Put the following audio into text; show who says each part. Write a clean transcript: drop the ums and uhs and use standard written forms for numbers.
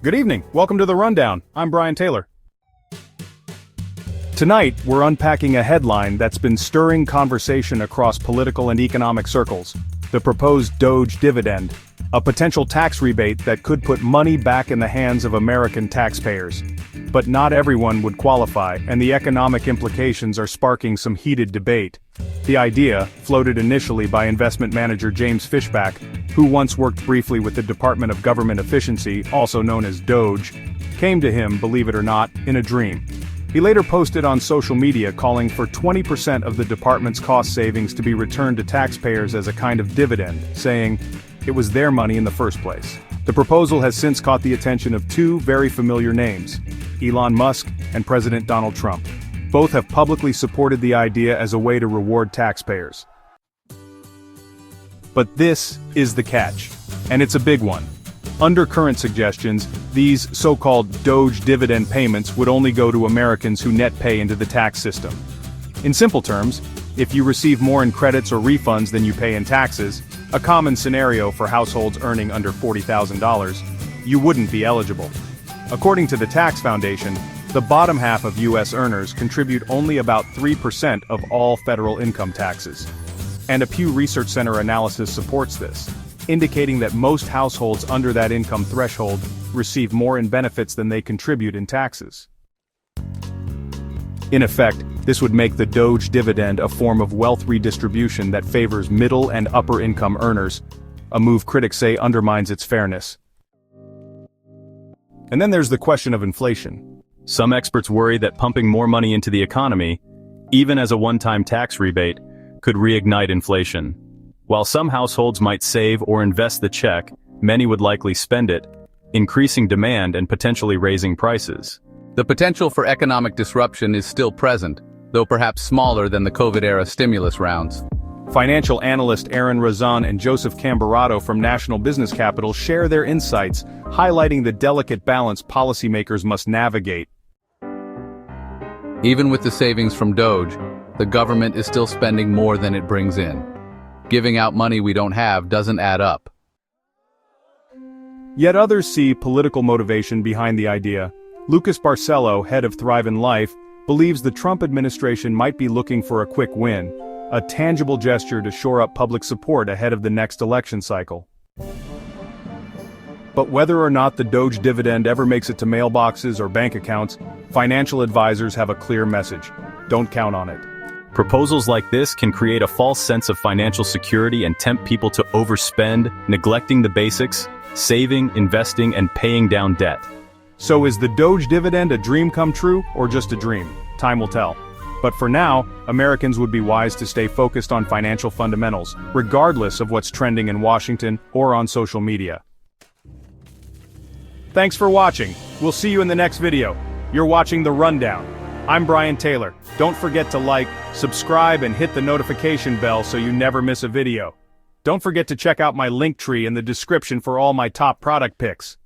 Speaker 1: Good evening, welcome to The Rundown. I'm Brian Taylor. Tonight, we're unpacking a headline that's been stirring conversation across political and economic circles. The proposed Doge Dividend, a potential tax rebate that could put money back in the hands of American taxpayers. But not everyone would qualify, and the economic implications are sparking some heated debate. The idea, floated initially by investment manager James Fishback, who once worked briefly with the Department of Government Efficiency, also known as Doge, came to him, believe it or not, in a dream. He later posted on social media calling for 20% of the department's cost savings to be returned to taxpayers as a kind of dividend, saying, it was their money in the first place. The proposal has since caught the attention of two very familiar names, Elon Musk and President Donald Trump. Both have publicly supported the idea as a way to reward taxpayers. But this is the catch, and it's a big one. Under current suggestions, these so-called Doge dividend payments would only go to Americans who net pay into the tax system. In simple terms, if you receive more in credits or refunds than you pay in taxes, a common scenario for households earning under $40,000, you wouldn't be eligible. According to the Tax Foundation, the bottom half of U.S. earners contribute only about 3% of all federal income taxes. And a Pew Research Center analysis supports this, indicating that most households under that income threshold receive more in benefits than they contribute in taxes. In effect, this would make the Doge dividend a form of wealth redistribution that favors middle and upper income earners, a move critics say undermines its fairness. And then there's the question of inflation. Some experts worry that pumping more money into the economy, even as a one-time tax rebate, could reignite inflation. While some households might save or invest the check, many would likely spend it, increasing demand and potentially raising prices.
Speaker 2: The potential for economic disruption is still present, though perhaps smaller than the COVID-era stimulus rounds.
Speaker 1: Financial analyst Aaron Razan and Joseph Camberado from National Business Capital share their insights, highlighting the delicate balance policymakers must navigate.
Speaker 2: Even with the savings from Doge, the government is still spending more than it brings in. Giving out money we don't have doesn't add up.
Speaker 1: Yet others see political motivation behind the idea. Lucas Barcelo, head of Thrive in Life, believes the Trump administration might be looking for a quick win, a tangible gesture to shore up public support ahead of the next election cycle. But whether or not the Doge dividend ever makes it to mailboxes or bank accounts, financial advisors have a clear message: don't count on it.
Speaker 3: Proposals like this can create a false sense of financial security and tempt people to overspend, neglecting the basics, saving, investing, and paying down debt.
Speaker 1: So is the Doge dividend a dream come true, or just a dream? Time will tell. But for now, Americans would be wise to stay focused on financial fundamentals, regardless of what's trending in Washington or on social media. Thanks for watching. We'll see you in the next video. You're watching The Rundown. I'm Brian Taylor. Don't forget to like, subscribe, and hit the notification bell so you never miss a video. Don't forget to check out my link tree in the description for all my top product picks.